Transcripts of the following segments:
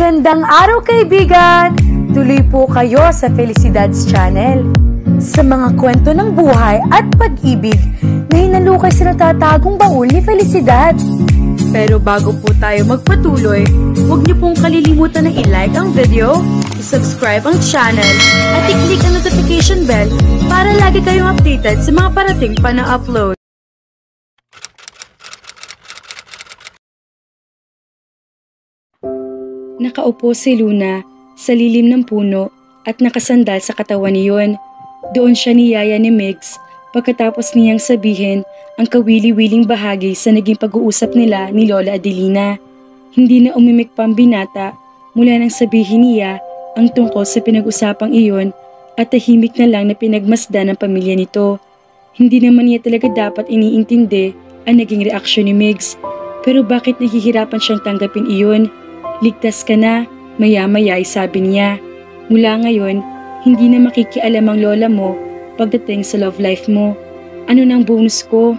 Magandang araw kaibigan! Tuloy po kayo sa Felicidad's Channel. Sa mga kwento ng buhay at pag-ibig na hinalukay sa natatagong baul ni Felicidad. Pero bago po tayo magpatuloy, huwag niyo pong kalilimutan na i-like ang video, i-subscribe ang channel, at i-click ang notification bell para lagi kayong updated sa mga parating pa na upload. Nakaupo si Luna sa lilim ng puno at nakasandal sa katawan niyon. Doon siya niyaya ni Migs pagkatapos niyang sabihin ang kawili-wiling bahagi sa naging pag-uusap nila ni Lola Adelina. Hindi na umimik pang binata mula nang sabihin niya ang tungkol sa pinag-usapang iyon at tahimik na lang na pinagmasdan ng pamilya nito. Hindi naman niya talaga dapat iniintindi ang naging reaksyon ni Migs, pero bakit nahihirapan siyang tanggapin iyon? Ligtas ka na, maya-maya ay sabi niya. Mula ngayon, hindi na makikialam ang lola mo pagdating sa love life mo. Ano nang bonus ko?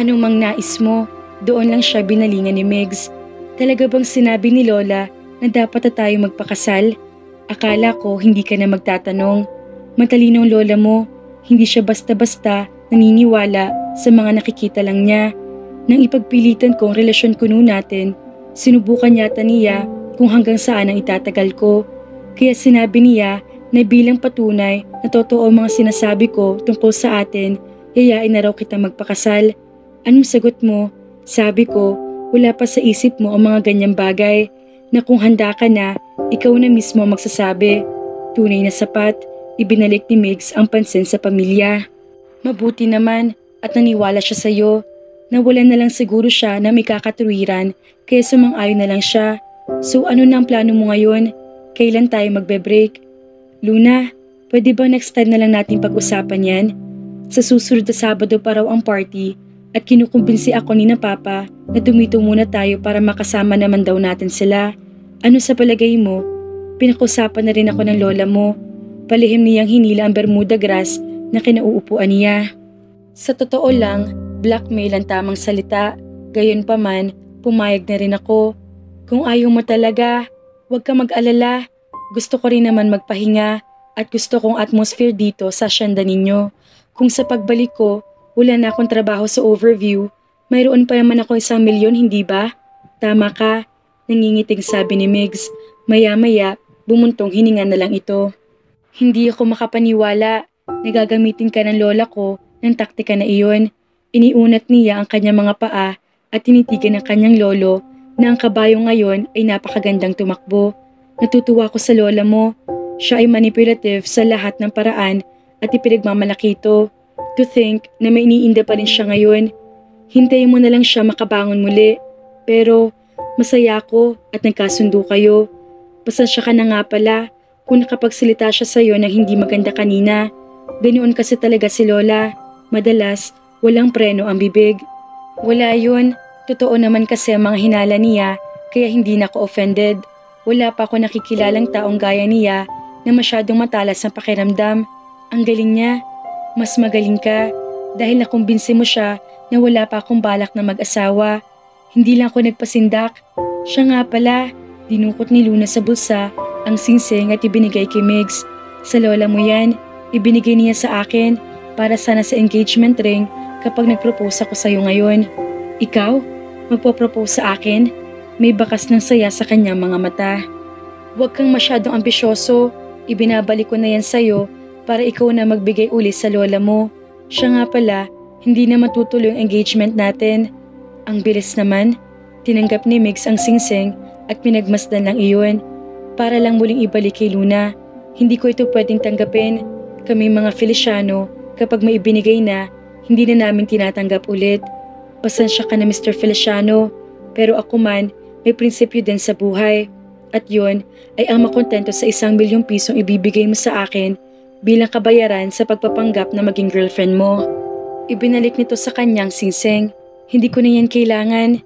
Anong mang nais mo? Doon lang siya binalingan ni Migs. Talaga bang sinabi ni Lola na dapat na tayo magpakasal? Akala ko hindi ka na magtatanong. Matalinong lola mo, hindi siya basta-basta naniniwala sa mga nakikita lang niya. Nang ipagpilitan ko ang relasyon kuno natin, sinubukan yata niya kung hanggang saan ang itatagal ko. Kaya sinabi niya na bilang patunay na totoo ang mga sinasabi ko tungkol sa atin, yayain na raw kita magpakasal. Anong sagot mo? Sabi ko, wala pa sa isip mo ang mga ganyang bagay, na kung handa ka na, ikaw na mismo magsasabi. Tunay na sapat, ibinalik ni Migs ang pansin sa pamilya. Mabuti naman at naniwala siya sa iyo. Nawalan na lang siguro siya na may kakatuwiran kaya sumang-ayon na lang siya. So ano na ang plano mo ngayon? Kailan tayo magbe-break? Luna, pwede ba next time na lang natin pag-usapan yan? Sa susunod na Sabado pa raw ang party at kinukumbinsi ako ni na Papa na dumito muna tayo para makasama naman daw natin sila. Ano sa palagay mo? Pinakusapan na rin ako ng lola mo. Palihim niyang hinila ang Bermuda grass na kinauupuan niya. Sa totoo lang, blackmail ang tamang salita. Gayon pa man, pumayag na rin ako. Kung ayaw mo talaga, huwag ka mag-alala. Gusto ko rin naman magpahinga at gusto kong atmosphere dito sa asyenda ninyo. Kung sa pagbalik ko, wala na akong trabaho sa overview, mayroon pa naman ako 1 milyon, hindi ba? Tama ka, nangingiting sabi ni Migs. Maya-maya, bumuntong hininga na lang ito. Hindi ako makapaniwala. Nagagamitin ka ng lola ko ng taktika na iyon. Iniunat niya ang kanyang mga paa at tinitigan ng kanyang lolo na ang kabayo ngayon ay napakagandang tumakbo. Natutuwa ko sa lola mo. Siya ay manipulative sa lahat ng paraan at ipinagmamalaki ito. To think na may iniinda pa rin siya ngayon. Hintayin mo na lang siya makabangon muli. Pero masaya ako at nagkasundo kayo. Pasensya ka na nga pala kung nakapagsalita siya sa iyo ng hindi maganda kanina. Ganoon kasi talaga si lola. Madalas, walang preno ang bibig. Wala yun. Totoo naman kasi ang mga hinala niya, kaya hindi na ako offended. Wala pa ako nakikilalang taong gaya niya na masyadong matalas ang pakiramdam. Ang galing niya. Mas magaling ka dahil nakumbinsi mo siya na wala pa akong balak na mag-asawa. Hindi lang ako nagpasindak. Siya nga pala, dinukot ni Luna sa bulsa ang singsing at ibinigay kay Migs. Sa lola mo yan, ibinigay niya sa akin para sana sa engagement ring kapag nag-propose ako sa iyo ngayon. Ikaw, magpo-propose sa akin? May bakas ng saya sa kanyang mga mata. Huwag kang masyadong ambisyoso. Ibinabalik ko na yan sa iyo para ikaw na magbigay uli sa lola mo. Siya nga pala, hindi na matutuloy ang engagement natin. Ang bilis naman. Tinanggap ni Migs ang singsing at pinagmasdan lang iyon. Para lang muling ibalik kay Luna. Hindi ko ito pwedeng tanggapin. Kami mga Feliciano, kapag may ibinigay na, hindi na namin tinatanggap ulit. Pasensya ka na Mr. Feliciano, pero ako man, may prinsipyo din sa buhay. At yun ay ang makontento sa 1 milyong pisong ibibigay mo sa akin bilang kabayaran sa pagpapanggap na maging girlfriend mo. Ibinalik nito sa kanyang singsing. Hindi ko na yan kailangan.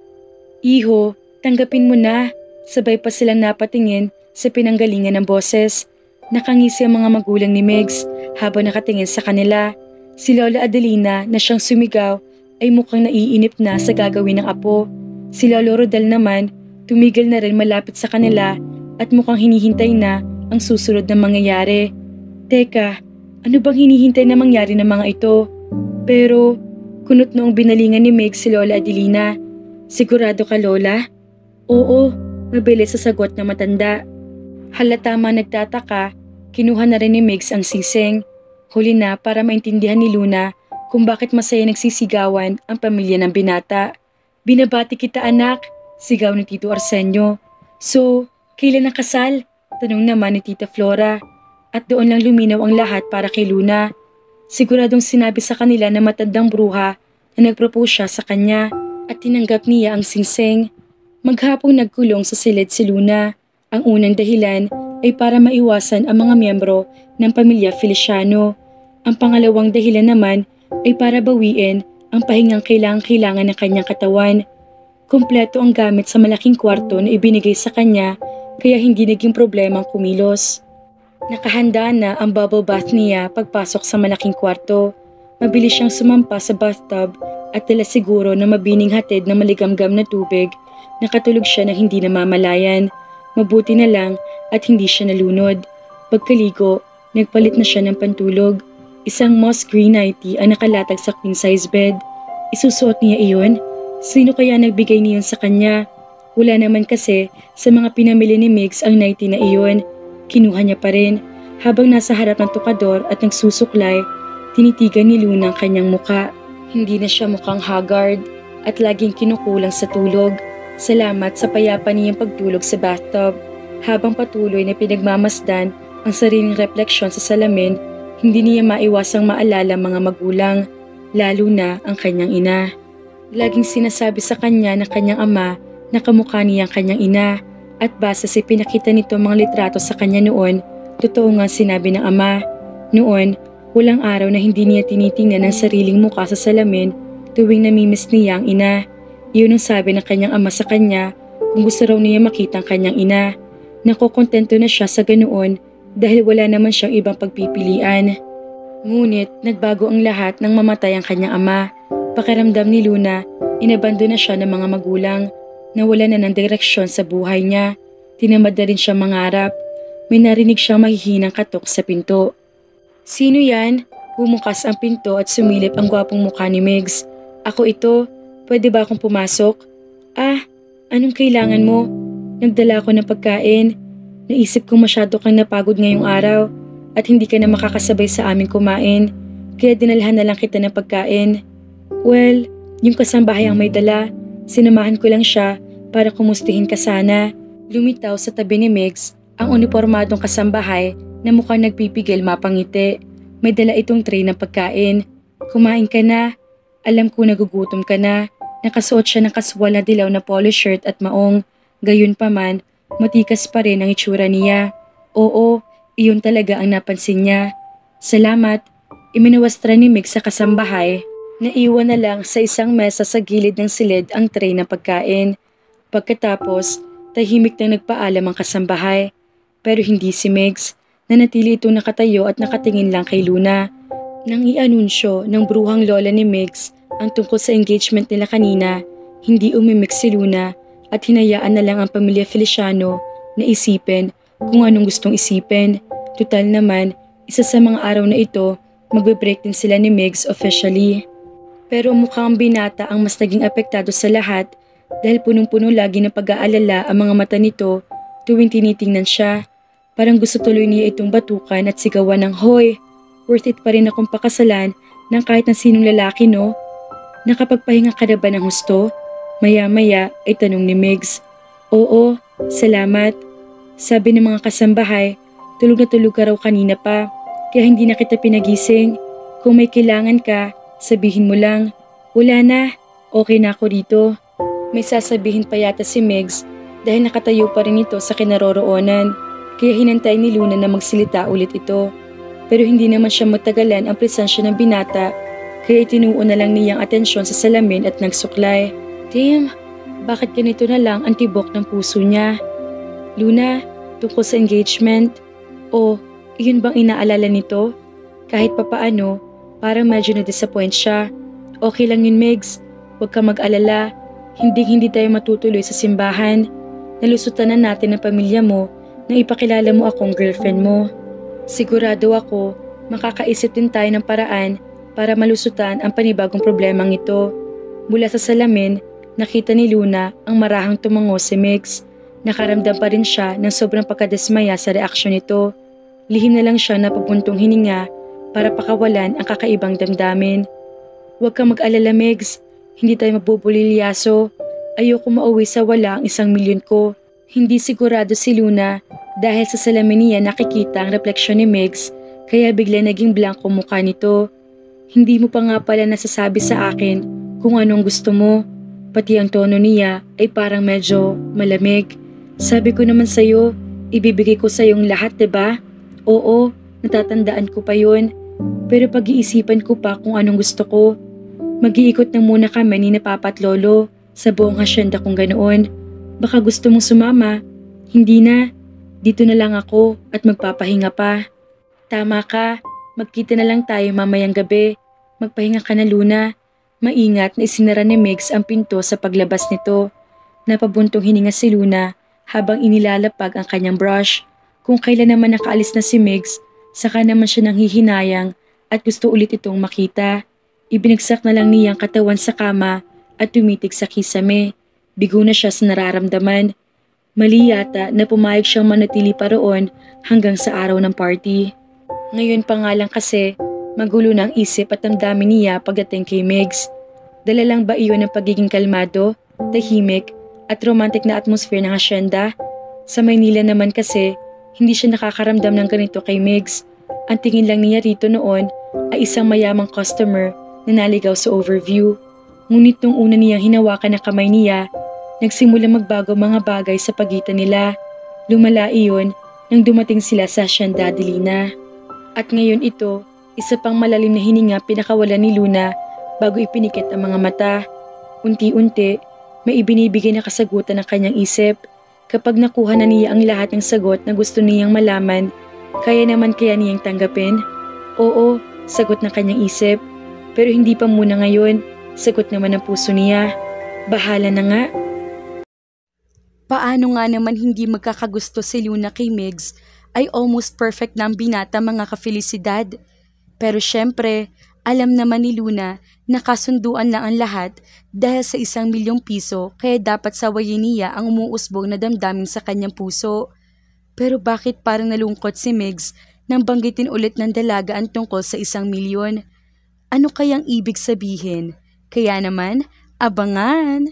Iho, tanggapin mo na. Sabay pa silang napatingin sa pinanggalingan ng boses. Nakangisi ang mga magulang ni Migs habang nakatingin sa kanila. Si Lola Adelina na siyang sumigaw ay mukhang naiinip na sa gagawin ng apo. Si Lolo Rodel naman tumigil na rin malapit sa kanila at mukhang hinihintay na ang susunod na mangyayari. Teka, ano bang hinihintay na mangyari ng mga ito? Pero, kunot noong binalingan ni Meg si Lola Adelina. Sigurado ka, Lola? Oo, mabilis sa sagot ng matanda. Halata man nagtataka, kinuha na rin ni Megs ang siseng. Huli na para maintindihan ni Luna kung bakit masaya nagsisigawan ang pamilya ng binata. Binabati kita anak, sigaw ni Tito Arsenio. So, kailan ang kasal? Tanong naman ni Tita Flora. At doon lang luminaw ang lahat para kay Luna. Siguradong sinabi sa kanila na matandang bruha na nagpropose siya sa kanya at tinanggap niya ang singseng. Maghapong nagkulong sa silid si Luna. Ang unang dahilan ay para maiwasan ang mga miyembro ng pamilya Feliciano. Ang pangalawang dahilan naman ay para bawiin ang pahingang kailangan ng kanyang katawan. Kumpleto ang gamit sa malaking kwarto na ibinigay sa kanya kaya hindi naging problema ang kumilos. Nakahanda na ang bubble bath niya pagpasok sa malaking kwarto. Mabilis siyang sumampa sa bathtub at dala siguro na mabining hatid ng maligamgam na tubig. Nakatulog siya na hindi namamalayan. Mabuti na lang at hindi siya nalunod. Pagkaligo, nagpalit na siya ng pantulog. Isang moss green nightie ang nakalatag sa queen size bed. Isusuot niya iyon? Sino kaya nagbigay niyon sa kanya? Wala naman kasi sa mga pinamili ni Megs ang nightie na iyon. Kinuha niya pa rin. Habang nasa harap ng tukador at nagsusuklay, tinitigan ni Luna ang kanyang muka. Hindi na siya mukhang haggard at laging kinukulang sa tulog. Salamat sa payapa niyang pagtulog sa bathtub. Habang patuloy na pinagmamasdan ang sariling refleksyon sa salamin, hindi niya maiwasang maalala mga magulang, lalo na ang kanyang ina. Laging sinasabi sa kanya ng kanyang ama na kamukha niya ang kanyang ina at base sa pinakita nito mga litrato sa kanya noon, totoo nga sinabi ng ama. Noon, walang araw na hindi niya tinitingnan ang sariling mukha sa salamin tuwing namimiss niya ang ina. Iyon ang sabi ng kanyang ama sa kanya kung gusto raw niya makita ang kanyang ina. Nakokontento na siya sa ganoon dahil wala naman siyang ibang pagpipilian. Ngunit nagbago ang lahat nang mamatay ang kanyang ama. Pakiramdam ni Luna, inabando na siya ng mga magulang. Nawala na ng direksyon sa buhay niya. Tinamad na rin siya mangarap. May narinig siyang mahihinang katok sa pinto. Sino yan? Bumukas ang pinto at sumilip ang gwapong mukha ni Megs. Ako ito. Pwede ba akong pumasok? Ah, anong kailangan mo? Nagdala ako ng pagkain. Naisip ko masyado kang napagod ngayong araw at hindi ka na makakasabay sa aming kumain. Kaya dinalhan na lang kita ng pagkain. Well, yung kasambahay ang may dala. Sinamahan ko lang siya para kumustihin ka sana. Lumitaw sa tabi ni Megs ang uniformadong kasambahay na mukhang nagpipigil mapangiti. May dala itong tray ng pagkain. Kumain ka na. Alam ko nagugutom ka na. Nakasuot siya ng kaswal na dilaw na polo shirt at maong. Gayunpaman, matikas pa rin ang itsura niya. Oo, iyon talaga ang napansin niya. Salamat. Iminawastra ni Meg sa kasambahay. Naiwan na lang sa isang mesa sa gilid ng silid ang tray ng pagkain. Pagkatapos, tahimik na nagpaalam ang kasambahay. Pero hindi si Megs. Nanatili ito nakatayo at nakatingin lang kay Luna. Nang i-anunsyo ng bruhang lola ni Megs ang tungkol sa engagement nila kanina, hindi umimik si Luna at hinayaan na lang ang pamilya Feliciano na isipin kung anong gustong isipin. Tutal naman, isa sa mga araw na ito, magbe-break din sila ni Megs officially. Pero mukhang binata ang mas naging apektado sa lahat dahil punong-puno lagi ng pag-aalala ang mga mata nito tuwing tinitingnan siya. Parang gusto tuloy niya itong batukan at sigawan ng, "Hoy, worth it pa rin akong pakasalan ng kahit na sinong lalaki, no? Nakapagpahinga ka na ba ng husto?" Maya-maya ay tanong ni Megs. "Oo, salamat." Sabi ng mga kasambahay, tulog na tulog ka raw kanina pa, kaya hindi na kita pinagising. Kung may kailangan ka, sabihin mo lang. Wala na, okay na ako dito. May sasabihin pa yata si Megs dahil nakatayo pa rin ito sa kinaroroonan, kaya hinantay ni Luna na magsilita ulit ito. Pero hindi naman siya matagalan ang presensya ng binata, kaya itinuon na lang niyang atensyon sa salamin at nagsuklay. Damn, bakit ganito na lang ang tibok ng puso niya? Luna, tungkol sa engagement? O, iyon bang inaalala nito? Kahit papaano, parang medyo na-disappoint siya. Okay lang yun, Megs. Huwag ka mag-alala. Hindi tayo matutuloy sa simbahan. Nalusutan na natin ang pamilya mo nang ipakilala mo akong girlfriend mo. Sigurado ako, makakaisip din tayo ng paraan para malusutan ang panibagong problemang ito. Mula sa salamin, nakita ni Luna ang marahang tumango si Migs. Nakaramdam pa rin siya ng sobrang pagkadismaya sa reaksyon nito. Lihim na lang siya na papuntong hininga para pakawalan ang kakaibang damdamin. Huwag kang mag-alala, Migs. Hindi tayo mabubulilyaso. Ayoko mauwi sa wala ang 1 milyon ko. Hindi sigurado si Luna dahil sa salamin niya nakikita ang refleksyon ni Migs, kaya bigla naging blanko mukha nito. Hindi mo pa nga pala nasasabi sa akin kung anong gusto mo. Pati ang tono niya ay parang medyo malamig. Sabi ko naman sa'yo, ibibigay ko sa'yong lahat, diba? Oo, natatandaan ko pa yun. Pero pag-iisipan ko pa kung anong gusto ko. Mag-iikot na muna kami ni Papa at Lolo sa buong hasyenda kung ganoon. Baka gusto mong sumama. Hindi na. Dito na lang ako at magpapahinga pa. Tama ka. Magkita na lang tayo mamayang gabi. Magpahinga ka na, Luna. Maingat na isinara ni Migs ang pinto sa paglabas nito. Napabuntong hininga si Luna habang inilalapag ang kanyang brush. Kung kailan naman nakaalis na si Migs, saka naman siya nanghihinayang at gusto ulit itong makita. Ibinagsak na lang niya ang katawan sa kama at tumitig sa kisame. Bigo na siya sa nararamdaman. Mali yata na pumayag siyang manatili pa roon hanggang sa araw ng party. Ngayon pa nga lang kasi, magulo na ang isip at damdamin niya pagdating kay Migs. Dala lang ba iyon ang pagiging kalmado, tahimik, at romantic na atmosphere ng hasyenda? Sa Maynila naman kasi, hindi siya nakakaramdam ng ganito kay Migs. Ang tingin lang niya rito noon ay isang mayamang customer na naligaw sa overview. Ngunit nung una niyang hinawakan ang kamay niya, nagsimula magbago mga bagay sa pagitan nila. Lumala iyon nang dumating sila sa hasyenda Adelina. At ngayon ito, isa pang malalim na hininga pinakawalan ni Luna bago ipinikit ang mga mata. Unti-unti, may ibinibigay na kasagutan ng kanyang isip. Kapag nakuha na niya ang lahat ng sagot na gusto niyang malaman, kaya naman kaya niyang tanggapin? Oo, sagot ng kanyang isip. Pero hindi pa muna ngayon, sagot naman ng puso niya. Bahala na nga. Paano nga naman hindi magkakagusto si Luna kay Migs ay almost perfect na ang binata mga ka-felicidad. Pero syempre, alam naman ni Luna na kasunduan lang ang lahat dahil sa 1 milyong piso kaya dapat sawayin niya ang umuusbong na damdamin sa kanyang puso. Pero bakit parang nalungkot si Migs nang banggitin ulit ng dalaga ang tungkol sa 1 milyon? Ano kayang ibig sabihin? Kaya naman, abangan!